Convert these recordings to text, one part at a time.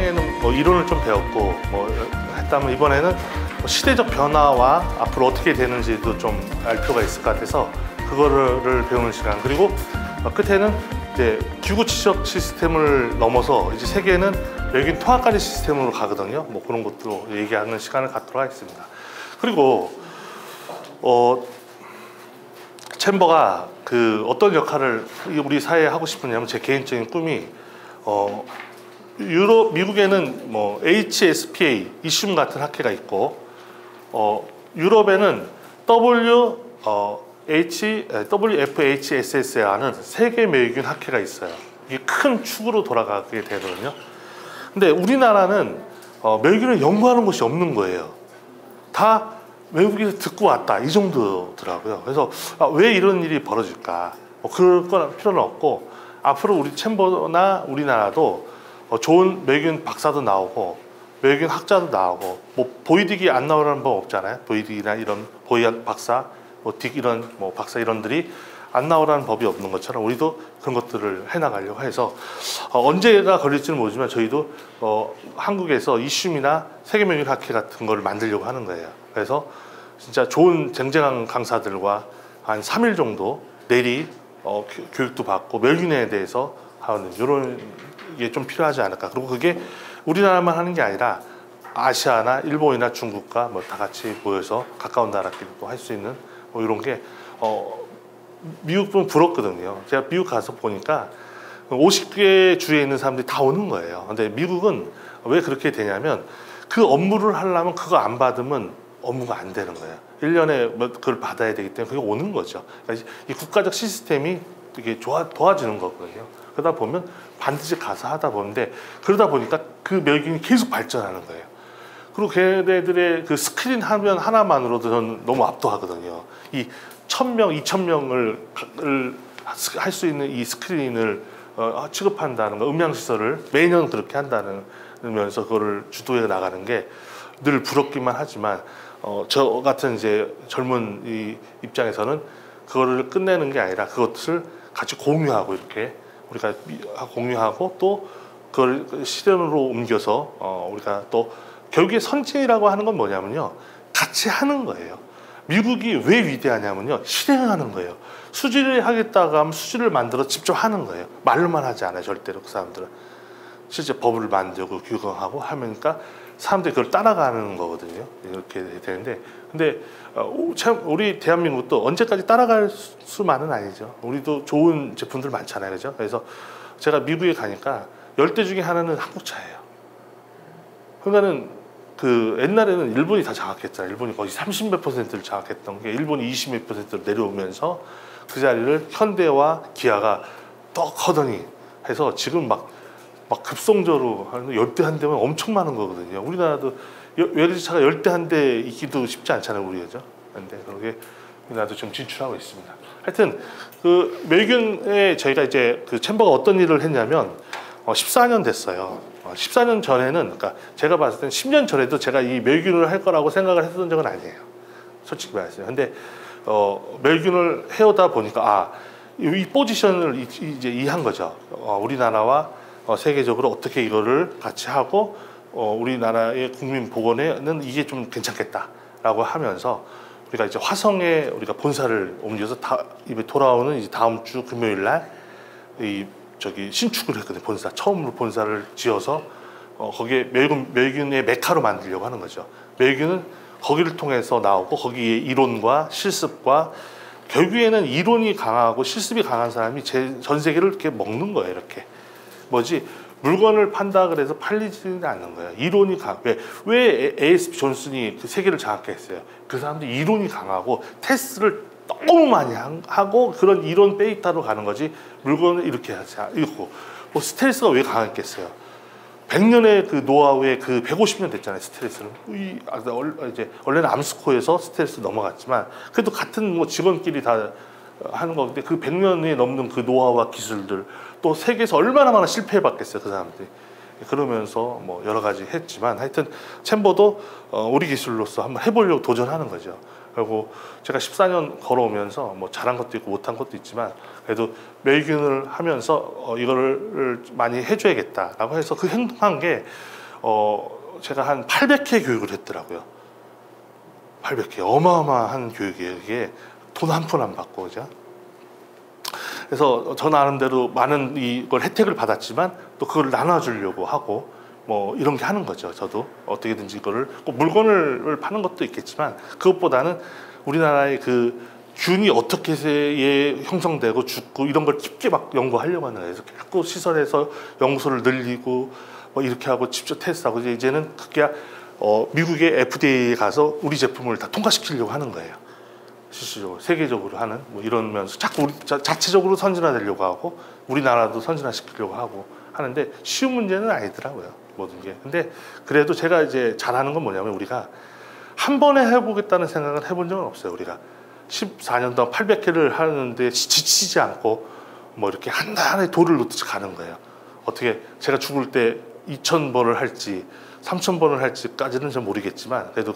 과정에는 뭐 이론을 좀 배웠고 뭐 했다면 이번에는 시대적 변화와 앞으로 어떻게 되는지도 좀 알 필요가 있을 것 같아서 그거를 배우는 시간, 그리고 끝에는 이제 기구 지적 시스템을 넘어서 이제 세계는 외계인 통합관리 시스템으로 가거든요. 뭐 그런 것도 얘기하는 시간을 갖도록 하겠습니다. 그리고 챔버가 그 어떤 역할을 우리 사회에 하고 싶으냐면, 제 개인적인 꿈이 미국에는 뭐 HSPA 이슘 같은 학회가 있고, 유럽에는 WFHSS라는 세계 멸균 학회가 있어요. 이게 큰 축으로 돌아가게 되거든요. 근데 우리나라는 멸균을 연구하는 곳이 없는 거예요. 다 외국에서 듣고 왔다, 이 정도더라고요. 그래서 왜 이런 일이 벌어질까? 그럴 건 필요는 없고, 앞으로 우리 챔버나 우리나라도 좋은 멸균 박사도 나오고 멸균 학자도 나오고, 뭐 보이딕이 안 나오라는 법 없잖아요. 보이딕이나 이런 박사, 딕 이런 박사 이런들이 안 나오라는 법이 없는 것처럼 우리도 그런 것들을 해나가려고 해서 언제가 걸릴지는 모르지만 저희도 한국에서 이슘이나 세계멸균학회 같은 거를 만들려고 하는 거예요. 그래서 진짜 좋은 쟁쟁한 강사들과 한 3일 정도 내리 교육도 받고 멸균에 대해서 하는 이런 게 좀 필요하지 않을까. 그리고 그게 우리나라만 하는 게 아니라 아시아나 일본이나 중국과 뭐 다 같이 모여서 가까운 나라끼리도 할 수 있는 이런 게 미국 보면 부럽거든요. 제가 미국 가서 보니까 50개 주에 있는 사람들이 다 오는 거예요. 근데 미국은 왜 그렇게 되냐면, 그 업무를 하려면 그거 안 받으면 업무가 안 되는 거예요. 1년에 그걸 받아야 되기 때문에 그게 오는 거죠. 그러니까 이 국가적 시스템이 되게 도와주는 거거든요. 그러다 보면 반드시 가서 하다 보는데, 그러다 보니까 그 멸균이 계속 발전하는 거예요. 그리고 걔네들의 그 스크린 화면 하나만으로도 저는 너무 압도하거든요. 이 1000명, 2000명을 할 수 있는 이 스크린을 취급한다는 거, 음향시설을 매년 그렇게 한다면서 그거를 주도해 나가는 게 늘 부럽기만 하지만, 저 같은 이제 젊은 이 입장에서는 그거를 끝내는 게 아니라 그것을 같이 공유하고, 이렇게 우리가 공유하고 또 그걸 실현으로 옮겨서 우리가 또 결국에 선진이라고 하는 건 뭐냐면요, 같이 하는 거예요. 미국이 왜 위대하냐면요, 실행하는 거예요. 수지를 하겠다고 하면 수지를 만들어 직접 하는 거예요. 말로만 하지 않아요, 절대로. 그 사람들은 실제 법을 만들고 규정하고 하니까 사람들이 그걸 따라가는 거거든요. 이렇게 되는데, 근데 참 우리 대한민국도 언제까지 따라갈 수만은 아니죠. 우리도 좋은 제품들 많잖아요, 그죠? 그래서 제가 미국에 가니까 10대 중에 하나는 한국차예요. 그러니까는 그 옛날에는 일본이 다 장악했잖아요. 일본이 거의 30몇 %를 장악했던 게 일본이 20몇 %로 내려오면서 그 자리를 현대와 기아가 떡 하더니 해서 지금 막 급성적으로 한 10대 한 대면 엄청 많은 거거든요. 우리나라도 외제차가 10대 한 대 있기도 쉽지 않잖아요, 우리 그죠? 근데 그렇게 우리나라도 좀 진출하고 있습니다. 하여튼 그 멸균에 저희가 이제 그 챔버가 어떤 일을 했냐면 14년 됐어요. 14년 전에는, 그러니까 제가 봤을 땐 10년 전에도 제가 이 멸균을 할 거라고 생각을 했던 적은 아니에요. 솔직히 말했어요. 근데 멸균을 해오다 보니까 이 포지션을 이제 이해한 거죠. 우리나라와 세계적으로 어떻게 이거를 같이 하고 우리나라의 국민 보건에는 이게 좀 괜찮겠다라고 하면서 우리가 이제 화성에 우리가 본사를 옮겨서 이제 돌아오는 이제 다음 주 금요일 날 신축을 했거든요. 본사 처음으로 본사를 지어서 거기에 멸균의 메카로 만들려고 하는 거죠. 멸균은 거기를 통해서 나오고, 거기에 이론과 실습과, 결국에는 이론이 강하고 실습이 강한 사람이 전 세계를 이렇게 먹는 거예요. 이렇게 물건을 판다 그래서 팔리지는 않는 거예요. 이론이 왜 ASP 존슨이 그 세계를 장악했어요? 그 사람들이 이론이 강하고 테스트를 너무 많이 하고 그런 이론 데이터로 가는 거지, 물건을 이렇게 하지 않고. 스텔스가 왜 강했겠어요? 100년의 그 노하우에 150년 됐잖아요, 스텔스는. 이제 원래는 암스코에서 스텔스 넘어갔지만 그래도 같은 직원끼리 다 하는 건데, 그 100년이 넘는 그 노하우와 기술들, 또 세계에서 얼마나 많은 실패해 봤겠어요, 그 사람들이. 그러면서 여러 가지 했지만, 하여튼 챔버도 우리 기술로서 한번 해보려고 도전하는 거죠. 그리고 제가 14년 걸어오면서 뭐 잘한 것도 있고 못한 것도 있지만 그래도 멸균을 하면서 이거를 많이 해줘야겠다라고 해서 그 행동한 게 제가 한 800회 교육을 했더라고요. 800회 어마어마한 교육이에요. 이게 돈 한 푼 안 받고 그죠? 그래서 저 나름대로 많은 이걸 혜택을 받았지만 또 그걸 나눠주려고 하고 뭐 이런 게 하는 거죠. 저도 어떻게든지 이거를 꼭 물건을 파는 것도 있겠지만 그것보다는 우리나라의 그 균이 어떻게 형성되고 죽고 이런 걸 깊게 막 연구하려고 하는 거예요. 그래서 자꾸 시설에서 연구소를 늘리고 뭐 이렇게 하고 직접 테스트하고 이제는 그게 미국의 FDA에 가서 우리 제품을 다 통과시키려고 하는 거예요. 실질적으로 세계적으로 하는 뭐 이러면서 자꾸 우리 자체적으로 선진화되려고 하고 우리나라도 선진화시키려고 하고 하는데 쉬운 문제는 아니더라고요. 모든 게. 근데 그래도 제가 이제 잘하는 건 뭐냐면 우리가 한 번에 해보겠다는 생각을 해본 적은 없어요. 우리가 14년 동안 800회를 하는데 지치지 않고 뭐 이렇게 한 달에 돌을 놓듯이 가는 거예요. 어떻게 제가 죽을 때 2,000번을 할지 3,000번을 할지까지는 잘 모르겠지만 그래도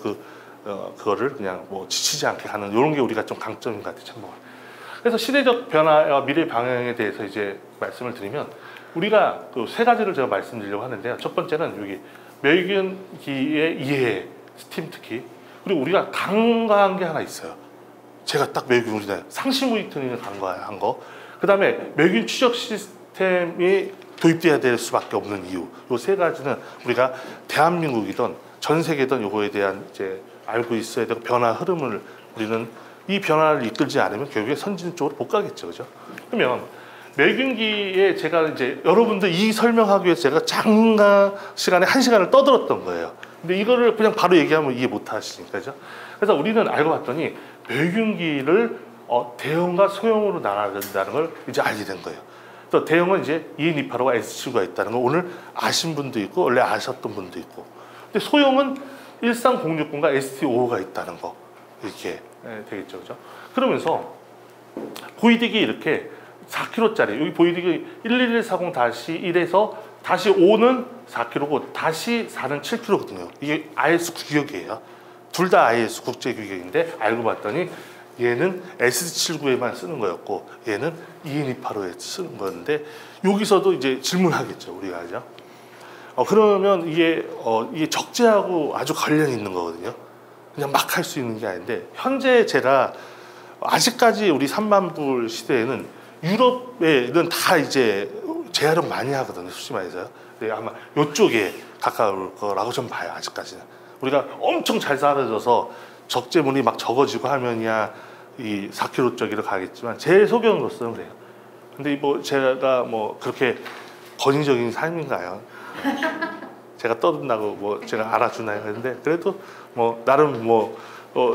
그거를 그냥 뭐 지치지 않게 가는 이런 게 우리가 좀 강점인 것 같아요. 참고로. 그래서 시대적 변화와 미래 방향에 대해서 이제 말씀을 드리면 우리가 그 세 가지를 제가 말씀드리려고 하는데요. 첫 번째는 여기 멸균기의 이해, 스팀 특히 그리고 우리가 간과한 게 하나 있어요. 제가 딱 멸균 우리나라 상시 모니터링을 간과한 거. 그 다음에 멸균 추적 시스템이 도입돼야 될 수밖에 없는 이유. 이 세 가지는 우리가 대한민국이든 전 세계든 요거에 대한 이제 알고 있어야 되고 변화 흐름을 우리는 이 변화를 이끌지 않으면 결국에 선진 쪽으로 못 가겠죠, 그죠? 그러면 멸균기에 제가 이제 여러분들 이 설명하기 위해서 제가 장과 시간에 1시간을 떠들었던 거예요. 근데 이거를 그냥 바로 얘기하면 이해 못 하시니까죠. 그래서 우리는 알고 봤더니 멸균기를 대형과 소형으로 나눠진다는 걸 이제 알게 된 거예요. 또 대형은 이제 EN285와 S79가 있다는 걸 오늘 아신 분도 있고 원래 아셨던 분도 있고, 근데 소형은 13060과 ST55가 있다는 거 이렇게 되겠죠, 그죠? 그러면서 보이딕이 이렇게 4kg짜리 여기 보이딕이 11140-1에서 다시 5는 4kg고 다시 4는 7kg거든요. 이게 IS 규격이에요. 둘 다 IS 국제 규격인데 알고 봤더니 얘는 S79에만 쓰는 거였고 얘는 EN285에 쓰는 거였는데 여기서도 이제 질문하겠죠, 우리가. 그죠? 그러면 이게 적재하고 아주 관련이 있는 거거든요. 그냥 막 할 수 있는 게 아닌데 현재 제가 아직까지 우리 3만 불 시대에는 유럽에는 다 이제 재활용 많이 하거든요, 솔직히 말해서요. 근데 아마 이쪽에 가까울 거라고 좀 봐요, 아직까지는. 우리가 엄청 잘 사라져서 적재물이 막 적어지고 하면이야 이 4kg 쪽으로 가겠지만 제 소견으로서는 그래요. 근데 뭐 제가 뭐 그렇게 권위적인 삶인가요? 제가 떠든다고 뭐 제가 알아주나요? 근데 그래도 뭐 나름 뭐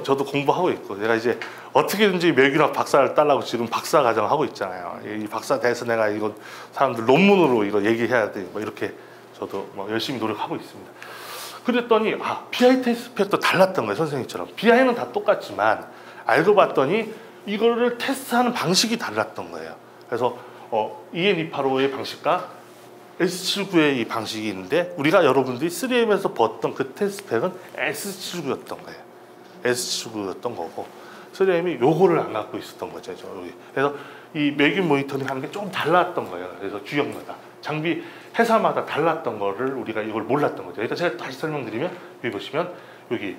저도 공부하고 있고 제가 이제 어떻게든지 멸균학 박사를 따려고 지금 박사 과정 하고 있잖아요. 이 박사 돼서 내가 이거 사람들 논문으로 이거 얘기해야 돼. 뭐 이렇게 저도 뭐 열심히 노력하고 있습니다. 그랬더니 BI 테스트팩도 달랐던 거예요, 선생님처럼. BI는 다 똑같지만 알고 봤더니 이거를 테스트하는 방식이 달랐던 거예요. 그래서 EN285의 방식과 S79의 이 방식이 있는데 우리가 여러분들이 3M에서 봤던 그 테스트팩은 S79였던 거예요. S79였던 거고 3M이 요거를 안 갖고 있었던 거죠. 그래서 이 멸균 모니터링 하는 게 좀 달랐던 거예요. 그래서 규격마다 장비 회사마다 달랐던 거를 우리가 이걸 몰랐던 거죠. 일단 제가 다시 설명드리면 여기 보시면 여기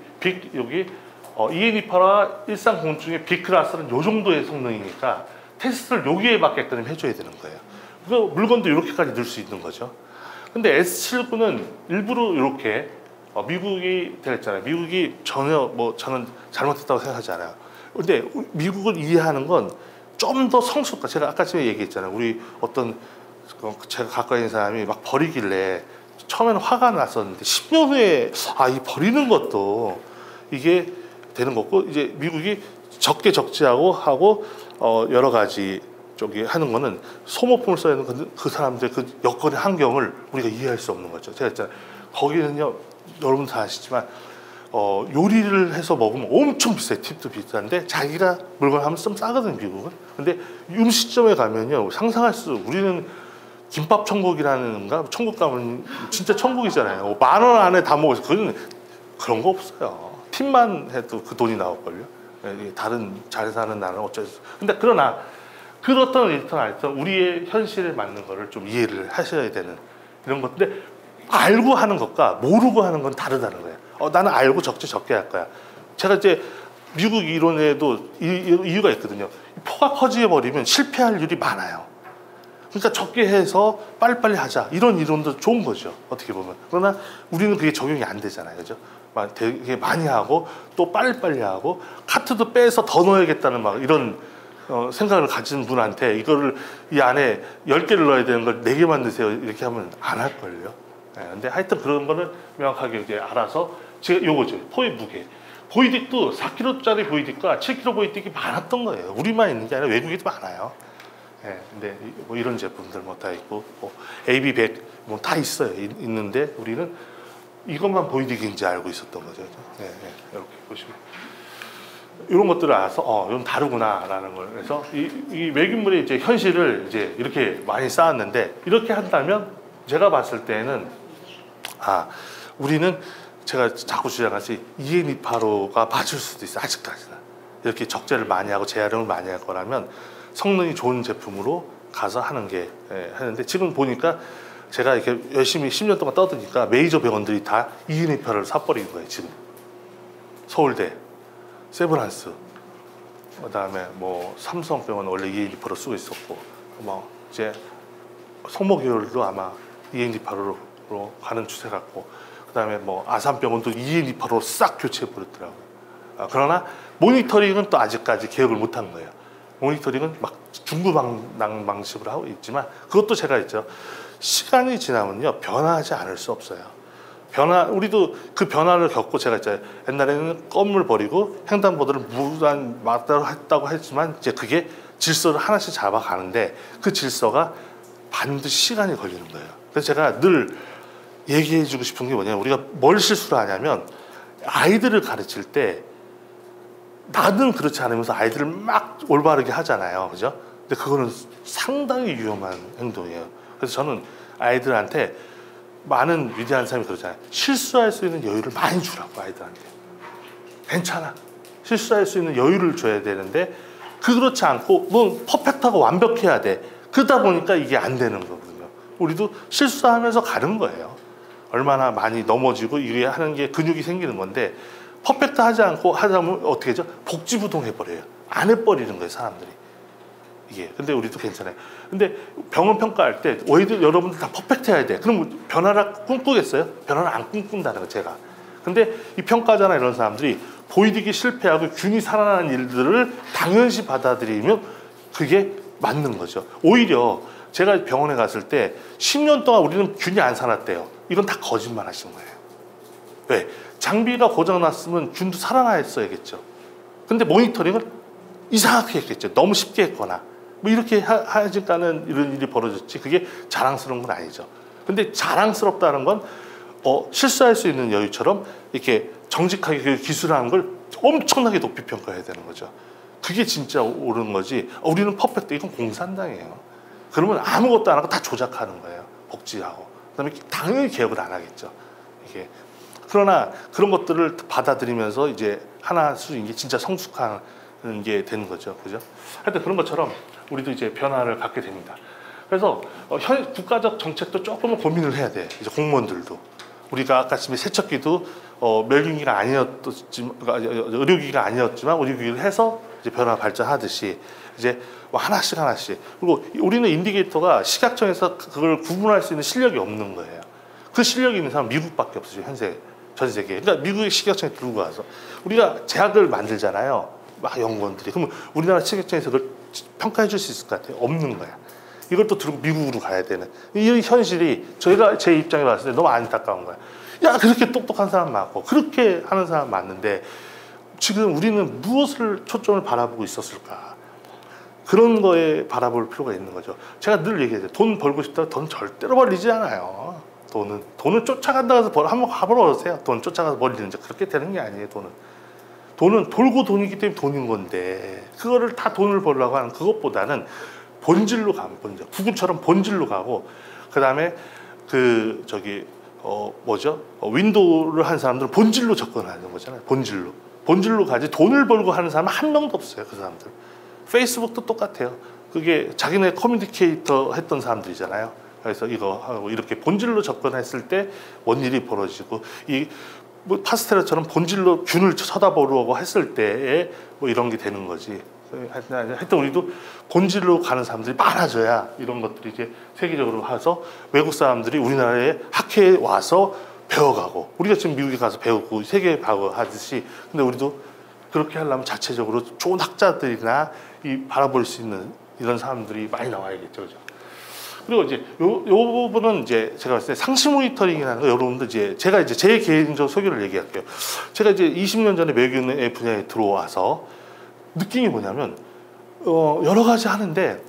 EN285와 130 중에 B클래스는 요 정도의 성능이니까 테스트를 여기에 맞게끔 해줘야 되는 거예요. 그 물건도 이렇게까지 넣을 수 있는 거죠. 근데 S79는 일부러 이렇게 미국이 되겠잖아요. 미국이 전혀 저는 잘못했다고 생각하지 않아요. 근데 미국을 이해하는 건 좀 더 성숙한, 제가 아까 전에 얘기했잖아요. 우리 어떤 제가 가까이 있는 사람이 막 버리길래 처음에는 화가 났었는데 10년 후에 이 버리는 것도 이게 되는 거고, 이제 미국이 적게 적재하고 하고 여러 가지 저기 하는 거는 소모품을 써야 하는 그 사람들의 그 여건의 환경을 우리가 이해할 수 없는 거죠. 제가 했잖아요. 거기는요, 여러분 다 아시지만 요리를 해서 먹으면 엄청 비싸요. 팁도 비싼데 자기가 물건 하면 좀 싸거든요, 미국은. 근데 음식점에 가면요, 상상할 수, 우리는 김밥 천국이라는가, 천국 가면 진짜 천국이잖아요. 10,000원 안에 다 먹어서 그건 그런 거 없어요. 팁만 해도 그 돈이 나올걸요. 다른 잘 사는 나라는 어쩔 수. 근데 그러나 그렇던 일턴 알던 우리의 현실에 맞는 거를 좀 이해를 하셔야 되는 이런 건데 알고 하는 것과 모르고 하는 건 다르다는 거예요. 나는 알고 적게 할 거야. 제가 이제 미국 이론에도 이유가 있거든요. 포가 커져버리면 실패할 일이 많아요. 그러니까 적게 해서 빨리빨리 하자. 이런 이론도 좋은 거죠. 어떻게 보면. 그러나 우리는 그게 적용이 안 되잖아요. 그죠? 막 되게 많이 하고 또 빨리빨리 하고 카트도 빼서 더 넣어야겠다는 막 이런 생각을 가진 분한테 이거를 이 안에 10개를 넣어야 되는 걸 4개만 넣으세요. 이렇게 하면 안 할걸요. 근데 하여튼 그런 거는 명확하게 이제 알아서 제가 요거죠. 포의 무게. 보이딕도 4kg짜리 보이딕과 7kg 보이딕이 많았던 거예요. 우리만 있는 게 아니라 외국에도 많아요. 근데 뭐 이런 제품들 뭐 다 있고 뭐 AB100 뭐 다 있어요. 있는데 우리는 이것만 보이딕인지 알고 있었던 거죠. 이렇게 보시면 이런 것들을 알아서 이건 다르구나라는 걸. 그래서 이 외국물의 이제 현실을 이제 이렇게 많이 쌓았는데 이렇게 한다면 제가 봤을 때는 우리는 제가 자꾸 주장하지 EN285가 맞을 수도 있어. 아직까지는 이렇게 적재를 많이 하고 재활용을 많이 할 거라면 성능이 좋은 제품으로 가서 하는 게 하는데 지금 보니까 제가 이렇게 열심히 10년 동안 떠드니까 메이저 병원들이 다 EN285를 사버린 거예요. 지금 서울대, 세브란스, 그다음에 뭐 삼성병원 원래 EN285 쓰고 있었고 뭐 이제 성모계열도 아마 EN285로 가는 추세 같고 그다음에 뭐 아산병원도 EN285로 싹 교체해 버렸더라고요. 그러나 모니터링은 또 아직까지 개혁을 못한 거예요. 모니터링은 막 중구난방 방식으로 하고 있지만 그것도 제가 있죠. 시간이 지나면요 변화하지 않을 수 없어요. 우리도 그 변화를 겪고 제가 이제 옛날에는 껌을 버리고 횡단보도를 무단 막다로 했다고 했지만 이제 그게 질서를 하나씩 잡아가는데 그 질서가 반드시 시간이 걸리는 거예요. 그래서 제가 늘 얘기해주고 싶은 게 뭐냐면 우리가 뭘 실수를 하냐면 아이들을 가르칠 때 나는 그렇지 않으면서 아이들을 막 올바르게 하잖아요. 그죠? 근데 그거는 상당히 위험한 행동이에요. 그래서 저는 아이들한테 많은 위대한 사람이 그러잖아요. 실수할 수 있는 여유를 많이 주라고 아이들한테. 괜찮아. 실수할 수 있는 여유를 줘야 되는데 그렇지 않고 뭐 퍼펙트하고 완벽해야 돼. 그러다 보니까 이게 안 되는 거거든요. 우리도 실수하면서 가는 거예요. 얼마나 많이 넘어지고 이게 하는 게 근육이 생기는 건데 퍼펙트 하지 않고 하다 보면 어떻게 하죠? 복지부동 해버려요. 안 해버리는 거예요, 사람들이. 이게. 근데 우리도 괜찮아요. 근데 병원 평가할 때 여러분들 다 퍼펙트 해야 돼. 그럼 변화를 꿈꾸겠어요? 변화를 안 꿈꾼다는 거 제가. 근데 이 평가자나 이런 사람들이 보이딕이 실패하고 균이 살아나는 일들을 당연시 받아들이면 그게 맞는 거죠. 오히려 제가 병원에 갔을 때 10년 동안 우리는 균이 안 살았대요. 이건 다 거짓말 하신 거예요. 왜? 장비가 고장났으면 균도 살아나 했어야겠죠. 근데 모니터링을 이상하게 했겠죠. 너무 쉽게 했거나 뭐 이렇게 하니까는 이런 일이 벌어졌지. 그게 자랑스러운 건 아니죠. 근데 자랑스럽다는 건 실수할 수 있는 여유처럼 이렇게 정직하게 그 기술하는 걸 엄청나게 높이 평가해야 되는 거죠. 그게 진짜 옳은 거지. 우리는 퍼펙트. 이건 공산당이에요. 그러면 아무것도 안 하고 다 조작하는 거예요. 복지하고. 그다음에 당연히 개혁을 안 하겠죠. 이게. 그러나 그런 것들을 받아들이면서 이제 하나씩 게 진짜 성숙한 게 되는 거죠. 그죠? 하여튼 그런 것처럼 우리도 이제 변화를 갖게 됩니다. 그래서 국가적 정책도 조금은 고민을 해야 돼. 이제 공무원들도. 우리가 아까 지금 세척기도 멸균기가 아니었지만, 의료기가 아니었지만 의료기를 해서 이제 변화 발전하듯이 이제 뭐 하나씩. 그리고 우리는 인디게이터가 식약청에서 그걸 구분할 수 있는 실력이 없는 거예요. 그 실력이 있는 사람은 미국밖에 없어요. 현재 전 세계에. 그러니까 미국의 식약청에 들고 가서 우리가 제약을 만들잖아요. 막 연구원들이. 그러면 우리나라 식약청에서 그걸 평가해 줄 수 있을 것 같아요? 없는 거야. 이걸 또 들고 미국으로 가야 되는 이 현실이 저희가 제 입장에 봤을 때 너무 안타까운 거야. 야, 그렇게 똑똑한 사람 많고 그렇게 하는 사람 많은데 지금 우리는 무엇을 초점을 바라보고 있었을까? 그런 거에 바라볼 필요가 있는 거죠. 제가 늘 얘기해요. 돈 벌고 싶다고 돈 절대로 벌리지 않아요. 돈을 쫓아간다 해서 한번 가보러 오세요. 돈 쫓아가서 벌리는지 그렇게 되는 게 아니에요. 돈은 돌고 돈이기 때문에 돈인 건데 그거를 다 돈을 벌려고 하는 그것보다는 본질로 가면 구구처럼 본질로 가고 그 다음에 윈도우를 한 사람들은 본질로 접근하는 거잖아요. 본질로. 본질로 가지 돈을 벌고 하는 사람은 한 명도 없어요. 그 사람들. 페이스북도 똑같아요. 그게 자기네 커뮤니케이터 했던 사람들이잖아요. 그래서 이거 하고 이렇게 본질로 접근했을 때 뭔 일이 벌어지고 이 뭐 파스텔처럼 본질로 균을 쳐다보려고 했을 때에 뭐 이런 게 되는 거지. 하여튼 우리도 본질로 가는 사람들이 많아져야 이런 것들이 이제 세계적으로 와서 외국 사람들이 우리나라에 학회에 와서 배워가고 우리가 지금 미국에 가서 배우고 세계에 가고 하듯이 근데 우리도 그렇게 하려면 자체적으로 좋은 학자들이나 이 바라볼 수 있는 이런 사람들이 많이 나와야겠죠, 그죠? 그리고 이제 요 부분은 이제 제가 봤을 때 상시 모니터링이라는 거 여러분들 이제 제가 이제 제 개인적 소견을 얘기할게요. 제가 이제 20년 전에 외국인의 분야에 들어와서 느낀 게 뭐냐면 여러 가지 하는데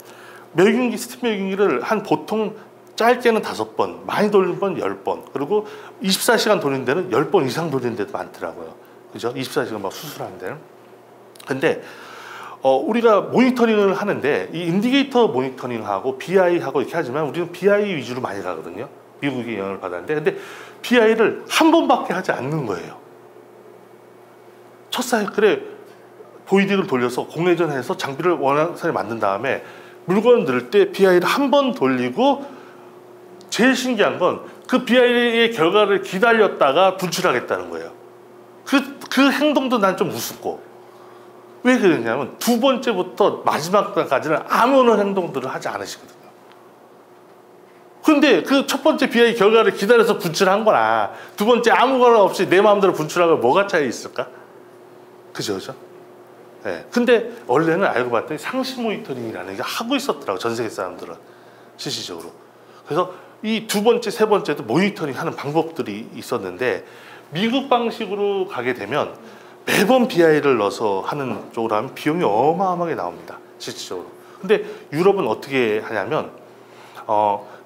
멸균기 스팀 멸균기를 한 보통 짧게는 5번, 많이 돌리는 건 10번, 그리고 24시간 돌리는 데는 10번 이상 돌리는 데도 많더라고요. 그죠? 24시간 막 수술하는 데는. 근데 우리가 모니터링을 하는데 이 인디게이터 모니터링하고 BI하고 이렇게 하지만 우리는 BI 위주로 많이 가거든요. 미국에 영향을 받았는데 근데 BI를 한 번밖에 하지 않는 거예요. 첫 사이클에 보이딩을 돌려서 공회전해서 장비를 원활하게 만든 다음에 물건을 넣을 때 BI를 한 번 돌리고 제일 신기한 건 그 BI의 결과를 기다렸다가 분출하겠다는 거예요. 그 행동도 난 좀 우습고 왜 그러냐면 두 번째부터 마지막까지는 아무런 행동들을 하지 않으시거든요. 근데 그 첫 번째 BI 결과를 기다려서 분출한 거나 두 번째 아무거나 없이 내 마음대로 분출하고 뭐가 차이 있을까? 그죠? 네. 근데 원래는 알고 봤더니 상시 모니터링이라는 게 하고 있었더라고, 전 세계 사람들은 실질적으로. 그래서 이 두 번째, 세 번째도 모니터링 하는 방법들이 있었는데 미국 방식으로 가게 되면 매번 BI를 넣어서 하는 쪽으로 하면 비용이 어마어마하게 나옵니다, 실질적으로. 근데 유럽은 어떻게 하냐면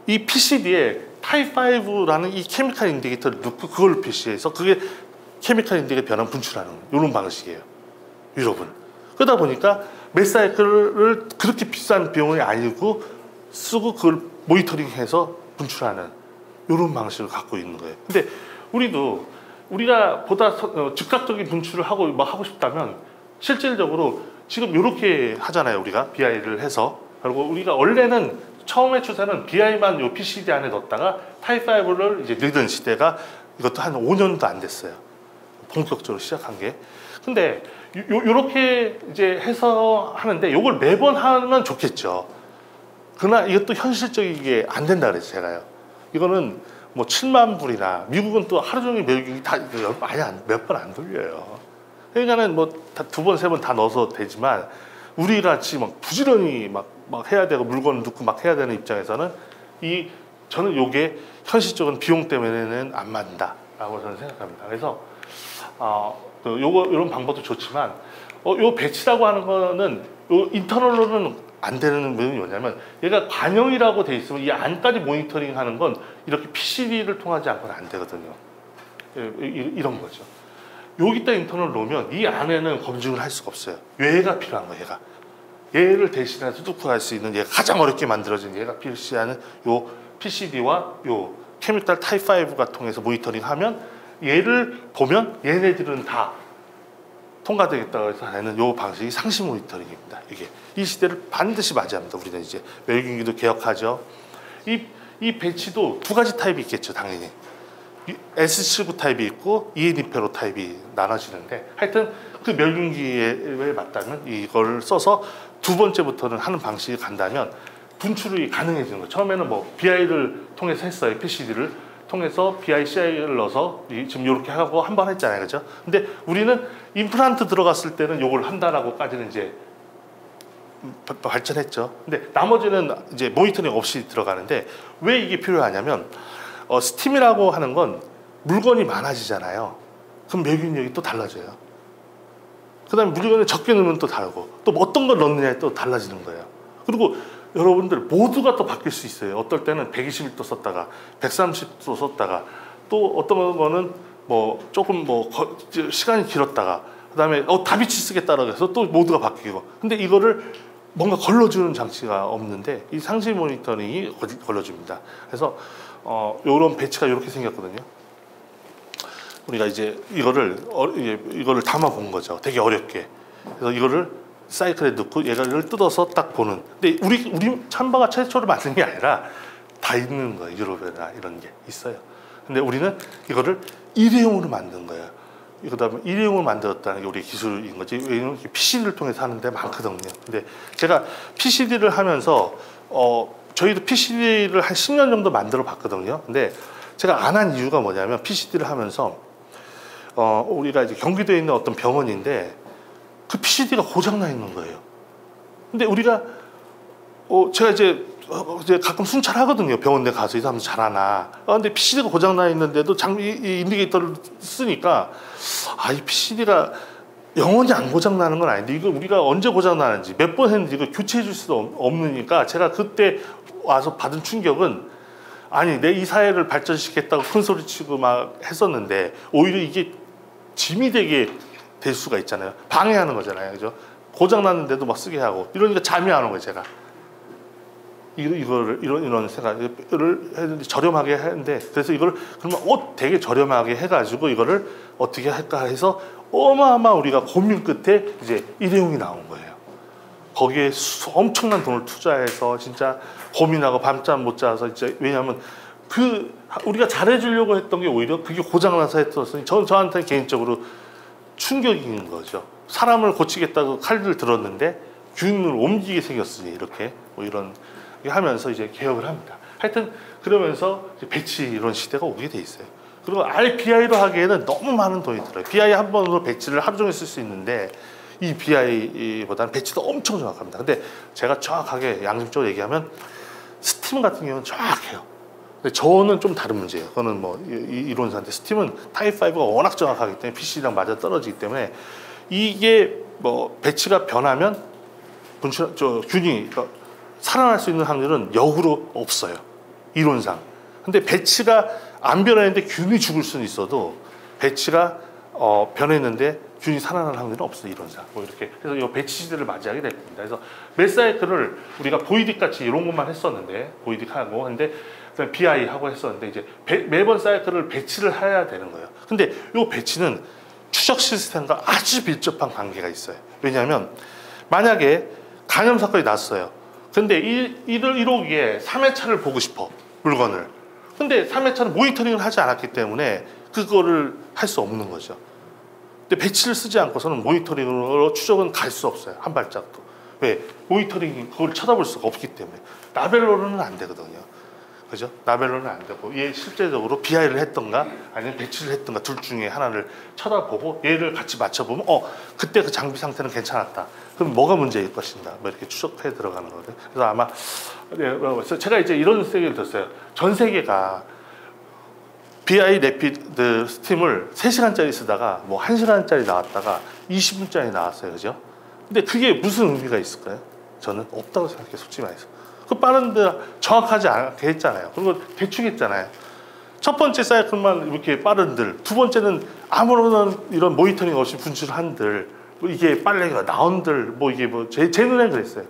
이 PCD에 타입5라는 이 케미칼 인디게이터를 넣고 그걸 표시해서 그게 케미칼 인디게이터 변환 분출하는 이런 방식이에요, 유럽은. 그러다 보니까 몇 사이클을 그렇게 비싼 비용이 아니고 쓰고 그걸 모니터링해서 분출하는 이런 방식을 갖고 있는 거예요. 근데 우리가 보다 즉각적인 분출을 하고 싶다면 실질적으로 지금 이렇게 하잖아요. 우리가 BI를 해서. 그리고 우리가 원래는 처음에 추세는 BI만 요 PCD 안에 넣었다가 타입5를 이제 넣던 시대가 이것도 한 5년도 안 됐어요. 본격적으로 시작한 게. 근데 요렇게 이제 해서 하는데 요걸 매번 하면 좋겠죠. 그러나 이것도 현실적이게 안 된다 그랬어요, 제가요. 이거는 뭐 7만 불이나 미국은 또 하루 종일 멸균이 다 몇 번 안 돌려요. 그러니까는 뭐 두 번, 세 번 다 넣어서 되지만 우리 같이 막 부지런히 막 해야 되고 물건을 넣고 막 해야 되는 입장에서는 저는 요게 현실적인 비용 때문에는 안 맞는다라고 저는 생각합니다. 그래서 이런 방법도 좋지만 요 배치라고 하는 거는 요 인터널로는 안 되는 부분이 뭐냐면 얘가 관형이라고 돼 있으면 이 안까지 모니터링 하는 건 이렇게 PCD를 통하지 않고는 안 되거든요. 이런 거죠. 여기다 인터널 놓으면 이 안에는 검증을 할 수가 없어요. 얘가 필요한 거예요, 얘가. 얘를 대신해서 뚫고 갈 수 있는 얘가 가장 어렵게 만들어진 얘가 필시하는 요 PCD와 요 케미칼 타입 5가 통해서 모니터링 하면 얘를 보면 얘네들은 다 통과되겠다고 해서 하는 요 방식이 상시 모니터링입니다. 이게 이 시대를 반드시 맞이합니다. 우리는 이제 멸균기도 개혁하죠. 이 배치도 두 가지 타입이 있겠죠, 당연히. S79 타입이 있고 ENI페로 타입이 나눠지는데 하여튼 그 멸균기에 맞다면 이걸 써서 두 번째부터는 하는 방식이 간다면 분출이 가능해지는 거예요. 처음에는 뭐 BI를 통해서 했어요. PCD를 통해서 BICI를 넣어서 지금 이렇게 하고 한 번 했잖아요, 그죠? 근데 우리는 임플란트 들어갔을 때는 요걸 한다라고까지는 이제 발전했죠. 근데 나머지는 이제 모니터링 없이 들어가는데 왜 이게 필요하냐면 스팀이라고 하는 건 물건이 많아지잖아요. 그럼 멸균력이 또 달라져요. 그 다음에 물건을 적게 넣으면 또 다르고 또 어떤 걸 넣느냐에 또 달라지는 거예요. 그리고 여러분들 모두가 또 바뀔 수 있어요. 어떨 때는 121도 썼다가 130도 썼다가 또 어떤 거는 뭐 조금 시간이 길었다가 그 다음에 다비치 쓰겠다라고 해서 또 모두가 바뀌고. 근데 이거를 뭔가 걸러주는 장치가 없는데 이 상시 모니터링이 걸러줍니다. 그래서 이런 배치가 이렇게 생겼거든요. 우리가 이제 이거를 담아 본 거죠. 되게 어렵게. 그래서 이거를 사이클에 넣고 얘를 뜯어서 딱 보는. 근데 우리 참바가 최초로 만든 게 아니라 다 있는 거예요. 유럽에나 이런 게 있어요. 근데 우리는 이거를 일회용으로 만든 거예요. 그다음에 일회용을 만들었다는 게 우리 기술인 거지. 왜냐면 PCD를 통해서 하는 데 많거든요. 근데 제가 PCD를 하면서 저희도 PCD를 한 10년 정도 만들어 봤거든요. 근데 제가 안 한 이유가 뭐냐면 PCD를 하면서 우리가 이제 경기도에 있는 어떤 병원인데 그 PCD가 고장나 있는 거예요. 근데 우리가 제가 이제 가끔 순찰하거든요. 병원에 가서 이 사람 잘하나. 근데 PCD가 고장나 있는데도 이 인디케이터를 쓰니까 이 PCD가 영원히 안 고장나는 건 아닌데 이거 우리가 언제 고장나는지 몇 번 했는지 이거 교체해 줄 수도 없으니까 제가 그때 와서 받은 충격은 아니 내 이 사회를 발전시키겠다고 큰 소리 치고 막 했었는데 오히려 이게 짐이 되게 될 수가 있잖아요. 방해하는 거잖아요. 그죠? 고장났는데도 막 쓰게 하고 이러니까 잠이 안 오는 거예요. 제가 이런 생각을 했는데 저렴하게 했는데 그래서 이걸 그러면 되게 저렴하게 해가지고 이거를 어떻게 할까 해서 어마어마 우리가 고민 끝에 이제 일회용이 나온 거예요. 거기에 엄청난 돈을 투자해서 진짜 고민하고 밤잠 못 자서 진짜 왜냐하면 우리가 잘해주려고 했던 게 오히려 그게 고장나서 했었으니 저한테 개인적으로 충격인 거죠. 사람을 고치겠다고 칼을 들었는데 균을 옮기게 생겼으니 이렇게 뭐 이런 하면서 이제 개혁을 합니다. 하여튼 그러면서 이제 배치 이런 시대가 오게 돼 있어요. 그리고 BI로 하기에는 너무 많은 돈이 들어요. BI 한 번으로 배치를 하루 종일 쓸 수 있는데 이 BI보다는 배치도 엄청 정확합니다. 근데 제가 정확하게 양심적으로 얘기하면 스팀 같은 경우는 정확해요. 근데 저는 좀 다른 문제예요. 그거는 뭐 이론사인데 스팀은 타입5가 워낙 정확하기 때문에 PC랑 맞아 떨어지기 때문에 이게 뭐 배치가 변하면 균이 살아날 수 있는 확률은 역으로 없어요. 이론상. 근데 배치가 안 변했는데 균이 죽을 수는 있어도 배치가 변했는데 균이 살아날 확률은 없어요. 이론상. 뭐 이렇게. 그래서 이 배치 시대를 맞이하게 될 겁니다. 그래서 매 사이클을 우리가 보이딕 같이 이런 것만 했었는데 보이딕 하고 근데 BI 하고 했었는데 이제 매번 사이클을 배치를 해야 되는 거예요. 근데 이 배치는 추적 시스템과 아주 밀접한 관계가 있어요. 왜냐하면 만약에 간염 사건이 났어요. 근데 1호기에 3회차를 보고 싶어 물건을. 근데 3회차는 모니터링을 하지 않았기 때문에 그거를 할 수 없는 거죠. 근데 배치를 쓰지 않고서는 모니터링으로 추적은 갈 수 없어요. 한 발짝도. 왜? 모니터링이 그걸 쳐다볼 수가 없기 때문에. 라벨로는 안 되거든요. 그죠? 라벨로는 안 되고 얘 실제적으로 BI를 했던가 아니면 배치를 했던가 둘 중에 하나를 쳐다보고 얘를 같이 맞춰보면 그때 그 장비 상태는 괜찮았다. 그럼 뭐가 문제일 것인가? 뭐 이렇게 추적해 들어가는 거거든요. 그래서 아마 제가 이제 이런 세계를 뒀어요. 전 세계가 BI 레피드 스팀을 3시간짜리 쓰다가 뭐 1시간짜리 나왔다가 20분짜리 나왔어요. 그죠? 근데 그게 무슨 의미가 있을까요? 저는 없다고 생각해요. 솔직히 말해서. 그 빠른데 정확하지 않게 했잖아요. 그리고 대충 했잖아요. 첫 번째 사이클만 이렇게 빠른들, 두 번째는 아무런 이런 모니터링 없이 분출한들, 뭐 이게 빨래가 나온들, 뭐 이게 뭐 제 눈에 그랬어요.